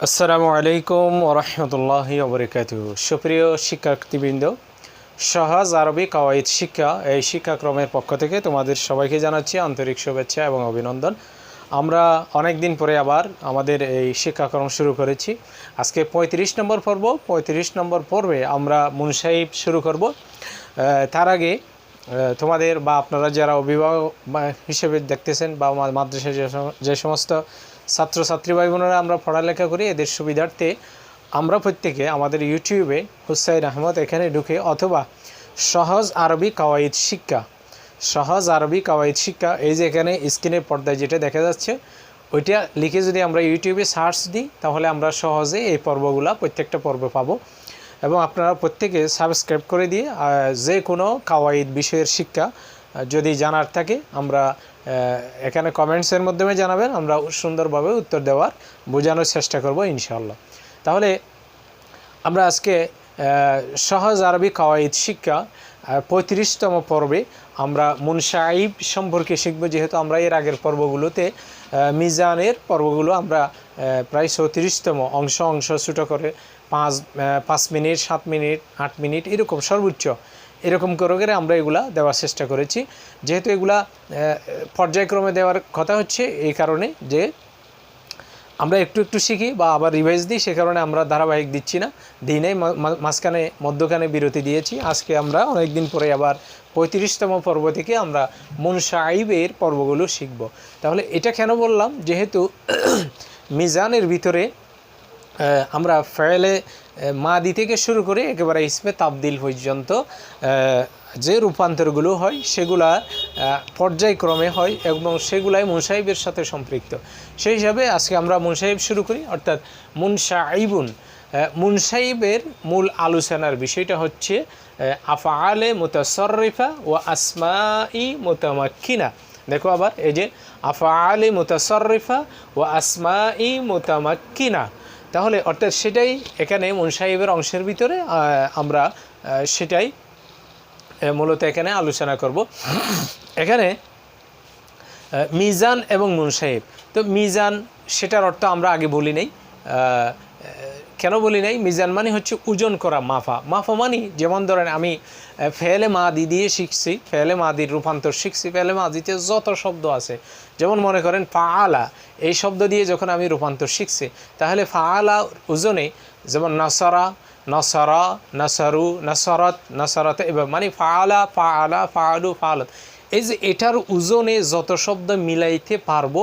আসসালামু আলাইকুম ওরহমতুল্লাহি ওবরাকাতুহু। সুপ্রিয় শিক্ষার্থীবৃন্দ, সহজ আরবি কাওয়াইদ শিক্ষা এই শিক্ষাক্রমের পক্ষ থেকে তোমাদের সবাইকে জানাচ্ছি আন্তরিক শুভেচ্ছা এবং অভিনন্দন। আমরা অনেক দিন পরে আবার আমাদের এই শিক্ষাক্রম শুরু করেছি। আজকে ৩৫ নম্বর পর্ব। ৩৫ নম্বর পর্বে আমরা মুনসাহিব শুরু করব। তার আগে তোমাদের বা আপনারা যারা অভিভাবক হিসেবে দেখতেছেন বা মাদ্রাসায় যে সমস্ত ছাত্রছাত্রী ভাই বোনেরা আমরা পড়ালেখা করি, এদের সুবিধার্থে আমরা প্রত্যেকে আমাদের ইউটিউবে হুসাইন আহমদ এখানে ঢুকে অথবা সহজ আরবি কাওয়াইদ শিক্ষা এই যে এখানে স্ক্রিনের পর্দায় যেটা দেখা যাচ্ছে ওইটা লিখে যদি আমরা ইউটিউবে সার্চ দিই তাহলে আমরা সহজে এই পর্বগুলো প্রত্যেকটা পর্ব পাবো। এবং আপনারা প্রত্যেকে সাবস্ক্রাইব করে দিয়ে যে কোনো কাওয়াইদ বিষয়ের শিক্ষা যদি জানার থাকে আমরা এখানে কমেন্টসের মাধ্যমে জানাবেন, আমরা সুন্দরভাবে উত্তর দেওয়ার বোঝানোর চেষ্টা করব ইনশাআল্লাহ। তাহলে আমরা আজকে সহজ আরবি কাওয়াইদ শিক্ষা ৩৫তম পর্বে আমরা মুনসাহিব সম্পর্কে শিখব। যেহেতু আমরা এর আগের পর্বগুলোতে মিজানের পর্বগুলো আমরা প্রায় ৩৬তম অংশ ছোটো করে 5 মিনিট 7 মিনিট 8 মিনিট এরকম সর্বোচ্চ এরকম করে আমরা এগুলা দেওয়ার চেষ্টা করেছি। যেহেতু এগুলা পর্যায়ক্রমে দেওয়ার কথা হচ্ছে এই কারণে যে আমরা একটু শিখি বা আবার রিভাইজ দিই, সে কারণে আমরা ধারাবাহিক দিচ্ছি না, দিই নাই, মধ্যখানে বিরতি দিয়েছি। আজকে আমরা অনেক দিন পরে আবার ৩৫তম পর্ব থেকে আমরা মুনসাহিবের পর্বগুলো শিখব। তাহলে এটা কেন বললাম, যেহেতু মিজানের ভিতরে আমরা ফেলে মাদি থেকে শুরু করে একেবারে ইসমে তাবদিল পর্যন্ত যে রূপান্তরগুলো হয় সেগুলা পর্যায়ক্রমে হয় এবং সেগুলাই মুনসাহিবের সাথে সম্পৃক্ত। সেই হিসাবে আজকে আমরা মুনসাহিব শুরু করি, অর্থাৎ মুনসাহিবুন। মুনসাহিবের মূল আলোচনার বিষয়টা হচ্ছে আফআলে মুতাসাররিফা ও আসমাই মুতামাক্কিনা। দেখো আবার এই যে আফআলে মুতাসাররিফা ও আসমাই মুতামাক্কিনা, তাহলে অর্থাৎ সেটাই এখানে মুনসাহিবের অংশের ভিতরে আমরা সেটাই মূলত এখানে আলোচনা করব। এখানে মিজান এবং মুনসাহিব, তো মিজান সেটার অর্থ আমরা আগে বলি নাই। কেন বলি নাই? মিজান মানে হচ্ছে ওজন করা, মাফা মানে যেমন ধরেন আমি ফেলে মাদি দিয়ে শিখছি, ফেলে মাদির রূপান্তর শিখছি। ফেলে মাদিতে যত শব্দ আছে, যেমন মনে করেন ফাআলা, এই শব্দ দিয়ে যখন আমি রূপান্তর শিখছি তাহলে ফাআলা ওজনে যেমন নাসারা, নাসারা, নাসারু, নাসারত এবার মানে ফাআলা, ফাআলু, ফাআলত, এই যে এটার ওজনে যত শব্দ মিলাইতে পারবো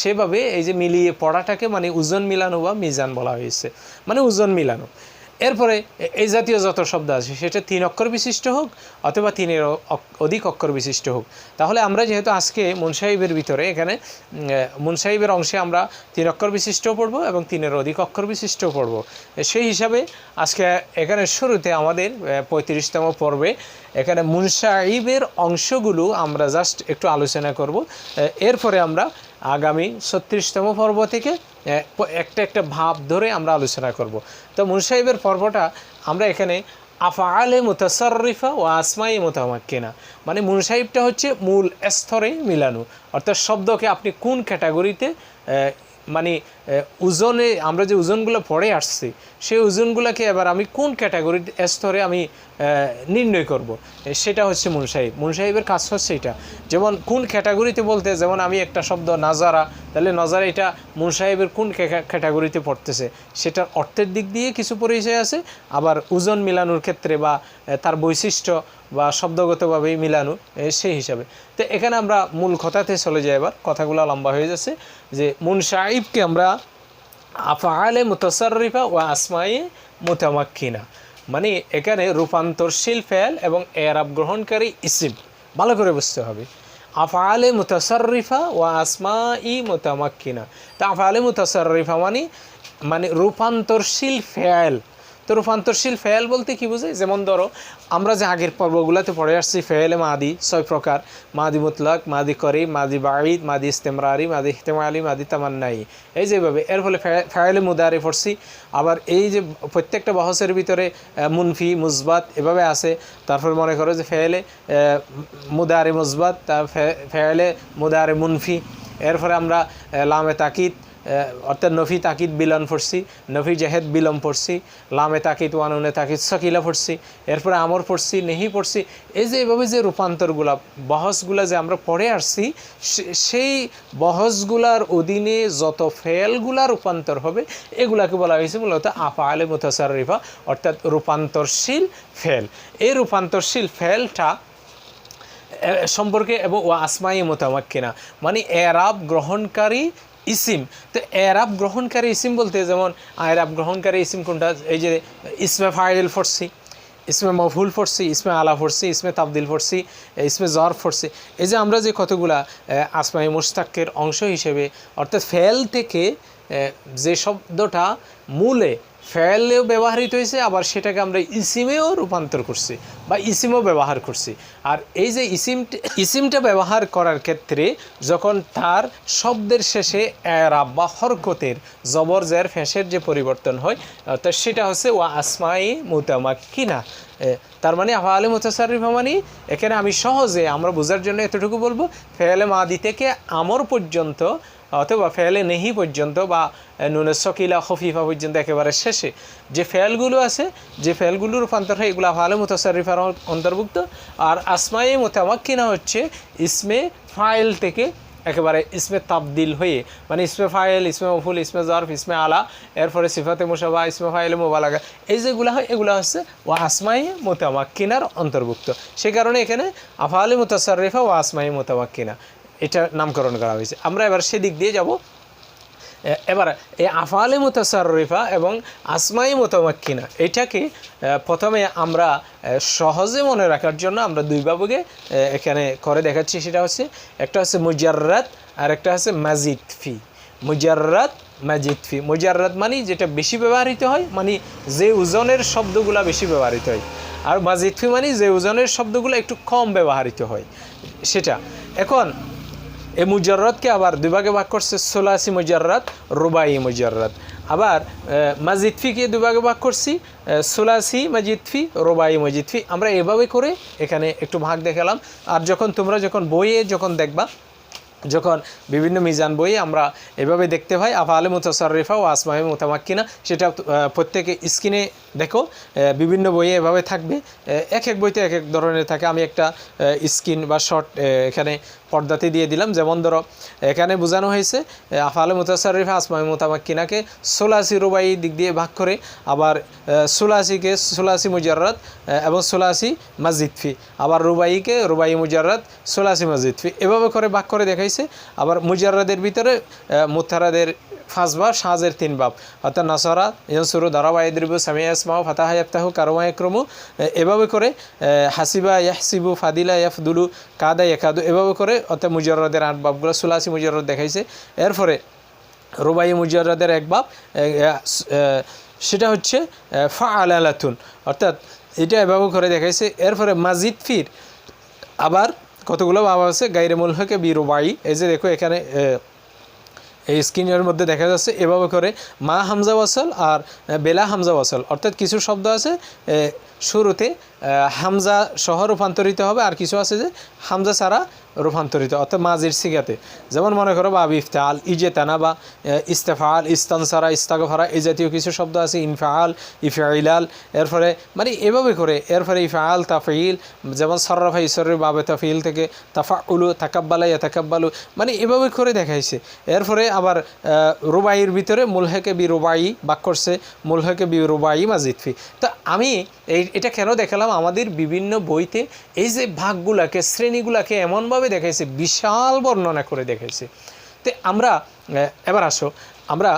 সেভাবে এই যে মিলিয়ে পড়াটাকে মানে ওজন মিলানো বা মিজান বলা হয়েছে, মানে ওজন মিলানো। এরপরে এই জাতীয় যত শব্দ আছে সেটা 3 অক্ষর বিশিষ্ট হোক অথবা 3-এর অধিক অক্ষর বিশিষ্ট হোক। তাহলে আমরা যেহেতু আজকে মুনসাহিবের ভিতরে এখানে মুনসাহিবের অংশে আমরা 3 অক্ষর বিশিষ্ট পড়ব এবং 3-এর অধিক অক্ষর বিশিষ্ট পড়ব। সেই হিসাবে আজকে এখানে শুরুতে আমাদের 35তম পর্বে এখানে মুনসাহিবের অংশগুলো আমরা জাস্ট একটু আলোচনা করব। এরপরে আমরা আগামী 36তম পর্ব থেকে একটা ভাব ধরে আমরা আলোচনা করব। তো মুনসাহিবের পর্বটা আমরা এখানে আফআলে মুতাসাররিফা ও আসমাই মুতামাক্কিনা, মানে মুনসাহিবটা হচ্ছে মূল স্তরে মিলানো, অর্থাৎ শব্দকে আপনি কোন ক্যাটাগরিতে মানে ওজনে আমরা যে ওজনগুলো পড়ে আসছি সেই ওজনগুলোকে এবার আমি কোন ক্যাটাগরির স্তরে আমি নির্ণয় করব, সেটা হচ্ছে মুনসাহিবের কাজ হচ্ছে এটা। যেমন কোন ক্যাটাগরিতে বলতে, যেমন আমি একটা শব্দ নাজারা, তাহলে নাজারা এটা মুনসাহিবের কোন ক্যাটাগরিতে পড়তেছে সেটার অর্থের দিক দিয়ে কিছু পরিচয় আছে, আবার ওজন মিলানোর ক্ষেত্রে বা তার বৈশিষ্ট্য বা শব্দগতভাবেই মিলানো সেই হিসাবে। তো এখানে আমরা মূল কথাতে চলে যাই, এবার কথাগুলো লম্বা হয়ে যাচ্ছে। যে মুনসাহিবকে আমরা আফআলে মুতাসাররিফা ও আসমায়ে মুতামাক্কিনা, মানে এখানে রূপান্তরশীল ফেল এবং এরাব গ্রহণকারী ইসিম, ভালো করে বুঝতে হবে। আফআলে মুতাসাররিফা ও আসমাই মুতামাক্কিনা, তা আফআলে মুতাসাররিফা মানে রূপান্তরশীল ফেল। তো রূপান্তরশীল ফেল বলতে কি বোঝায়? যেমন ধরো আমরা যে আগের পর্বগুলোতে পড়ে আসছি ফেলে মাদি 6 প্রকার, মাদি মুতলাক, মাদি করিব, মাদি বাঈদ, মাদি ইস্তেমরারি, মাদি ইহতিমালি, মাদি তামান্নাই, এই যেভাবে। এর ফলে ফেলে মুদারে পড়ছি। আবার এই যে প্রত্যেকটা বহসের ভিতরে মুনফি মুসবাত এভাবে আছে। তারপর মনে করো যে ফেলে মুদারে মুসবাত, ফেলে মুদারে মুনফি, এরপরে আমরা লামে তাকিদ, অর্থাৎ নফি তাকিদ বিলান পড়ছি, নফি জাহেদ বিলম পড়ছি, লামে তাকিদ ওয়ানুনে তাকিদ সকিলা পড়ছি, এরপরে আমর পড়ছি, নেহি পড়ছি। এই যে এভাবে যে রূপান্তরগুলা বহসগুলা যে আমরা পড়ে আসছি, সেই বহসগুলার অধীনে যত ফেলগুলা রূপান্তর হবে এগুলাকে বলা হয়েছে মূলত আফআলে মুতাসাররিফা, অর্থাৎ রূপান্তরশীল ফেল। এই রূপান্তরশীল ফেলটা সম্পর্কে এবং ও আসমাই মুতামাক্কিনা মানে এরাব গ্রহণকারী ইসিম। তো এরাব গ্রহণকারী ইসিম বলতে যেমন এরাব গ্রহণকারী ইসিম কোনটা, এই যে ইসমে ফাইল পড়ছি, ইসমে মফুল পড়ছি, ইসমে আলা পড়ছি, ইসমে তাবদিল পড়ছি, ইসমে জরফ পড়ছি। এই যে আমরা যে কতগুলা আসমাই মুশতাক্কের অংশ হিসেবে অর্থাৎ ফেল থেকে যে শব্দটা মূলে ফেলেও ব্যবহৃত হয়েছে, আবার সেটাকে আমরা ইসিমেও রূপান্তর করছি বা ইসিমও ব্যবহার করছি। আর এই যে ইসিমটা ব্যবহার করার ক্ষেত্রে যখন তার শব্দের শেষে এরাব বা হরকতের জবর জের ফেঁসের যে পরিবর্তন হয়, তো সেটা হচ্ছে ওয়া আসমাই মুতামাক্কিনা। তার মানে আফআলে মুতাসাররিফা মানে এখানে আমি সহজে আমরা বোঝার জন্য এতটুকু বলবো, ফেলে মাদি থেকে আমর পর্যন্ত অথবা ফেলে নেহি পর্যন্ত বা নুনে সকিলা খফিফা পর্যন্ত একেবারে শেষে যে ফেলগুলো আছে, যে ফেলগুলো রূপান্তর হয় এগুলো আফআলে মুতাসাররিফার অন্তর্ভুক্ত। আর আসমায়ে মুতামাক্কিনা হচ্ছে ইসমে ফাইল থেকে একেবারে ইসমে তাবদিল হয়ে, মানে ইসমে ফাইল, ইসমে মফুল, ইসমে জরফ, ইসমে আলা, এরপরে সিফাতে মুশাবা, ইসমে ফাইলে মুবালাগা, এই যেগুলো হয় এগুলো হচ্ছে ওয়া আসমায়ে মুতামাক্কিনার অন্তর্ভুক্ত। সে কারণে এখানে আফআলে মুতাসাররিফা ওয়া আসমায়ে মুতামাক্কিনা এটা নামকরণ করা হয়েছে। আমরা এবার সেদিক দিয়ে যাব। এবার এই আফআলে মুতাসাররিফা এবং আসমায়ে মুতামাক্কিনা এটাকে প্রথমে আমরা সহজে মনে রাখার জন্য আমরা দুই ভাগে এখানে করে দেখাচ্ছি। সেটা হচ্ছে একটা হচ্ছে মুজাররাদ আর একটা হচ্ছে মাজিদ ফি। মুজাররাদ, মাজিদ ফি। মুজাররাদ মানে যেটা বেশি ব্যবহৃত হয়, মানে যে ওজনের শব্দগুলো বেশি ব্যবহৃত হয়, আর মাজিদ ফি মানে যে ওজনের শব্দগুলো একটু কম ব্যবহৃত হয় সেটা। এখন এই মুজাররাদকে আবার দুই ভাগে ভাগ করছে, সোলাসি মুজাররাদ, রুবাই মুজাররাদ। আবার মাজিদ ফিকে দুই ভাগে ভাগ করছি, সোলাসি মাজিদ ফি, রুবাই মাজিদ ফি। আমরা এভাবে করে এখানে একটু ভাগ দেখালাম। আর তোমরা যখন বইয়ে দেখবা, যখন বিভিন্ন মিজান বইয়ে আমরা এভাবে দেখতে পাই আফআলে মুতাসাররিফা ও আসমায়ে মুতামাক্কিনা, সেটা প্রত্যেকে স্ক্রিনে দেখো, বিভিন্ন বইয়ে এভাবে থাকবে। এক এক বইতে এক এক ধরনের থাকে। আমি একটা স্ক্রিন বা শর্ট এখানে পর্দাতে দিয়ে দিলাম। যেমন ধরো এখানে বোঝানো হয়েছে আফআলে মুতাসাররিফা আসমায়ে মুতামাক্কিনাকে সোলাসি রুবাই দিক দিয়ে ভাগ করে, আবার সোলাসিকে সোলাসি মুজাররাদ এবং সোলাসি মাজিদ ফি, আবার রুবাইকে রুবাই মুজাররাদ, সোলাসি মাজিদ ফি, এভাবে করে ভাগ করে দেখাইছে। আবার মুজাররাদের ভিতরে মুতারাদের 5 ভাব, সাজের 3 ভাব, অর্থাৎ নাসারা, ইয়ানসুরু, দারাবা, ইদরিবু, সামিয়া ইয়াসমাউ, ফাতাহা ইয়াফতাহু, কারমা ইয়াকরমু, এভাবে করে হাসিবা ইয়াহসিবু, ফাদিলা ইয়াফদুলু, কাদা ইয়াকাদু, এভাবে করে অর্থাৎ মুজাররাদের 8 ভাবগুলো সুলাসি মুজাররাদ দেখাইছে। এরপরে রুবাই মুজাররাদের 1 ভাব, সেটা হচ্ছে ফাআলালাতুন, অর্থাৎ এটা এভাবে করে দেখাইছে। এরপরে মাজিদ ফির আবার কতগুলো ভাব আছে, গায়রে মুলহাকে বি রুবাই। এই যে দেখো এখানে এই স্ক্রিনের মধ্যে দেখা যাচ্ছে এভাবে করে মা হামজা ওয়াসল আর বেলা হামজা ওয়াসল, অর্থাৎ কিছু শব্দ আছে শুরুতে হামজা সহ রূপান্তরিত হবে, আর কিছু আছে যে হামজা ছাড়া রূপান্তরিত, অর্থাৎ মাজির সিগাতে। যেমন মনে করো বা ইফতাল, ইজেতানা বা ইস্তেফাল, ইস্তানসারা, ইস্তাগফারা, এই জাতীয় কিছু শব্দ আছে, ইনফাল, ইফাইলাল। এরপরে মানে এভাবে করে এরপরে ইফাল, তাফিল, যেমন সররাফা ইসরের বাবে তাফিল থেকে তাফাউলু, তাকাব্বালা, ইয়াতাকাব্বালু, মানে এভাবে করে দেখাইছে। এরপরে আবার রুবাইয়ের ভিতরে মুলহেকে বি রুবাই বাক করছে, মুলহেকে বি রুবাই মাজিদ ফি। তো আমি এটা কেন দেখালাম, আমাদের বিভিন্ন বইতে এই যে ভাগগুলাকে, শ্রেণীগুলাকে এমনভাবে দেখাইছে, বিশাল বর্ণনা করে দেখাইছে। তো আমরা এবার আসো, আমরা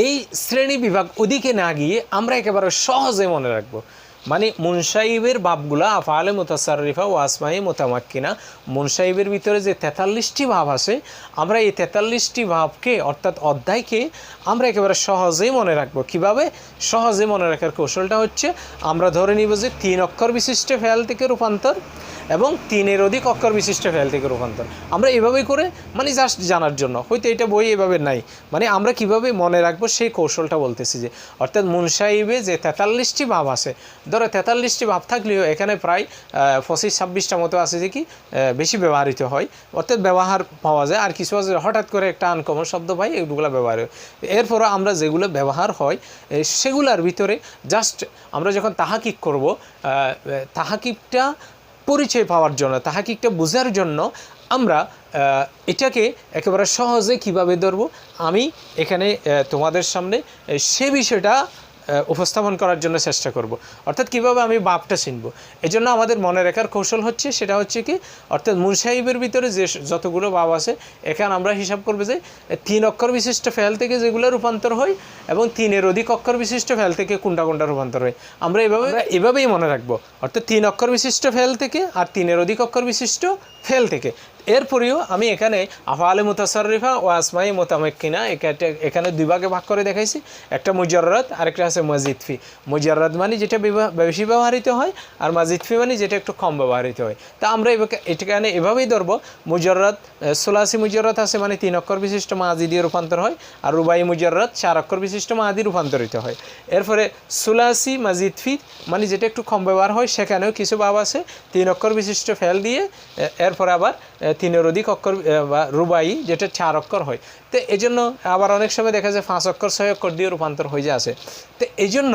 এই শ্রেণী বিভাগ ওদিকে না গিয়ে আমরা একেবারে সহজে মনে রাখবো। মানে মুনসাইবের ভাবগুলা আফআলে মুতাসাররিফা ও আসমায়ে মুতামাক্কিনা, মুনসাইবের ভিতরে যে 43টি ভাব আছে, আমরা এই 43টি ভাবকে অর্থাৎ অধ্যায়কে আমরা একেবারে সহজেই মনে রাখবো। কিভাবে সহজে মনে রাখার কৌশলটা হচ্ছে, আমরা ধরে নিব যে 3 অক্ষর বিশিষ্ট ফেল থেকে রূপান্তর এবং 3-এর অধিক অক্ষর বিশিষ্ট ফেল থেকে রূপান্তর। আমরা এভাবেই করে মানে জাস্ট জানার জন্য, হয়তো এটা বই এভাবে নাই, মানে আমরা কিভাবে মনে রাখবো সেই কৌশলটা বলতেছি। যে অর্থাৎ মুনসাইবে যে 43টি ভাব আছে, ধরো 43টি ভাব থাকলেও এখানে প্রায় 25-26টা মতো আছে যে কি বেশি ব্যবহৃত হয়, অর্থাৎ ব্যবহার পাওয়া যায়। আর কিছু আছে হঠাৎ করে একটা আনকমন শব্দ পাই, এগুলো ব্যবহার হয়। এরপরও আমরা যেগুলো ব্যবহার হয় সেগুলোর ভিতরে জাস্ট আমরা যখন তাহাকিক করব, তাহাকিকটা পরিচয় পাওয়ার জন্য, তাহাকিকটা বোঝার জন্য আমরা এটাকে একেবারে সহজে কিভাবে ধরব, আমি এখানে তোমাদের সামনে সে বিষয়টা উপস্থাপন করার জন্য চেষ্টা করব। অর্থাৎ কিভাবে আমি বাপটা চিনব, এই জন্য আমাদের মনে রাখার কৌশল হচ্ছে সেটা হচ্ছে কি, অর্থাৎ মুনসাহিবের ভিতরে যে যতগুলো বাপ আছে এখানে আমরা হিসাব করবো যে 3 অক্ষর বিশিষ্ট ফেল থেকে যেগুলো রূপান্তর হয় এবং 3-এর অধিক অক্ষর বিশিষ্ট ফেল থেকে কোনটা কোনটা রূপান্তর হয় আমরা এভাবেই মনে রাখবো। অর্থাৎ 3 অক্ষর বিশিষ্ট ফেল থেকে আর 3-এর অধিক অক্ষর বিশিষ্ট ফেল থেকে। এরপরেও আমি এখানে আফআলে মুতাসাররিফা ও আসমাই মুতামাক্কিনা এখানে 2 ভাগে ভাগ করে দেখাইছি, একটা মুজাররাদ আর একটা আছে মাজিদ ফি। মুজাররাদ মানে যেটা বেশি ব্যবহৃত হয়, আর মাজিদ ফি মানে যেটা একটু কম ব্যবহৃত হয়। তা আমরা এখানে এভাবেই ধরবো, মুজাররাদ সুলাসি মুজাররাদ আছে মানে 3 অক্ষর বিশিষ্ট মাজি দিয়ে রূপান্তর হয়, আর রুবাই মুজাররাদ 4 অক্ষর বিশিষ্ট মাজি রূপান্তরিত হয়। এরপরে সুলাসি মাজিদ ফি মানে যেটা একটু কম ব্যবহার হয়, সেখানেও কিছু ভাব আছে 3 অক্ষর বিশিষ্ট ফেল দিয়ে, এরপরে আবার 3-এর অধিক অক্ষর বা রুবাই যেটা 4 অক্ষর হয়। তো এই জন্য আবার অনেক সময় দেখা যায় 5 অক্ষর 6 অক্ষর দিয়ে রূপান্তর হয়ে যাচ্ছে। তো এই জন্য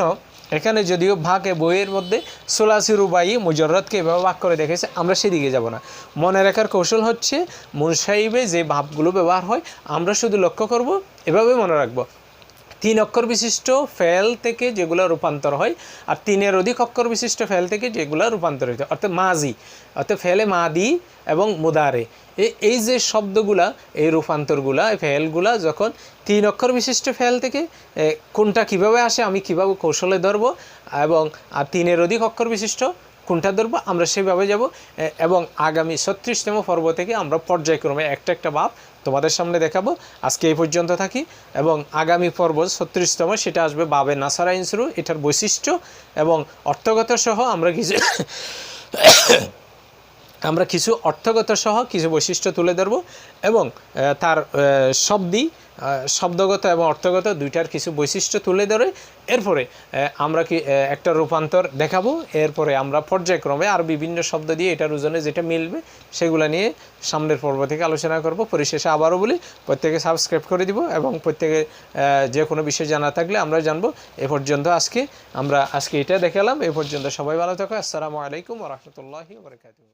এখানে যদিও ভাগে বইয়ের মধ্যে সুলাসি রুবাই মুজাররাদকে এভাবে ভাগ করে দেখেছে, আমরা সেদিকে যাব না। মনে রাখার কৌশল হচ্ছে মুনসাহিবে যে ভাবগুলো ব্যবহার হয় আমরা শুধু লক্ষ্য করব, এভাবে মনে রাখবো 3 অক্ষর বিশিষ্ট ফেল থেকে যেগুলো রূপান্তর হয় আর 3-এর অধিক অক্ষর বিশিষ্ট ফেল থেকে যেগুলো রূপান্তরিত, অর্থাৎ মাজি, অর্থাৎ ফেলে মাদি এবং মুদারে, এই যে শব্দগুলা, এই রূপান্তরগুলা, এই ফেলগুলা যখন 3 অক্ষর বিশিষ্ট ফেল থেকে কোনটা কিভাবে আসে আমি কিভাবে কৌশলে ধরবো, এবং আর 3-এর অধিক অক্ষর বিশিষ্ট কোনটা ধরবো আমরা সেভাবে যাব। এবং আগামী 36তম পর্ব থেকে আমরা পর্যায়ক্রমে একটা ভাব তোমাদের সামনে দেখাবো। আজকে এই পর্যন্ত থাকি, এবং আগামী পর্ব 36তম সেটা আসবে বাবে নাসারা ইনসুরু, এটার বৈশিষ্ট্য এবং অর্থগত সহ আমরা কিছু অর্থগত সহ কিছু বৈশিষ্ট্য তুলে ধরব, এবং তার শব্দগত এবং অর্থগত দুইটার কিছু বৈশিষ্ট্য তুলে ধরে এরপরে আমরা একটা রূপান্তর দেখাবো। এরপরে আমরা পর্যায়ক্রমে আর বিভিন্ন শব্দ দিয়ে এটার ওজনে যেটা মিলবে সেগুলো নিয়ে সামনের পর্ব থেকে আলোচনা করব। পরিশেষে আবারও বলি, প্রত্যেকে সাবস্ক্রাইব করে দিব এবং প্রত্যেকে যে কোনো বিষয় জানা থাকলে আমরা জানবো। এ পর্যন্ত আজকে এটা দেখালাম। এ পর্যন্ত সবাই ভালো থাকো। আসসালামু আলাইকুম ওয়া রাহমাতুল্লাহি ওয়া বারাকাতুহু।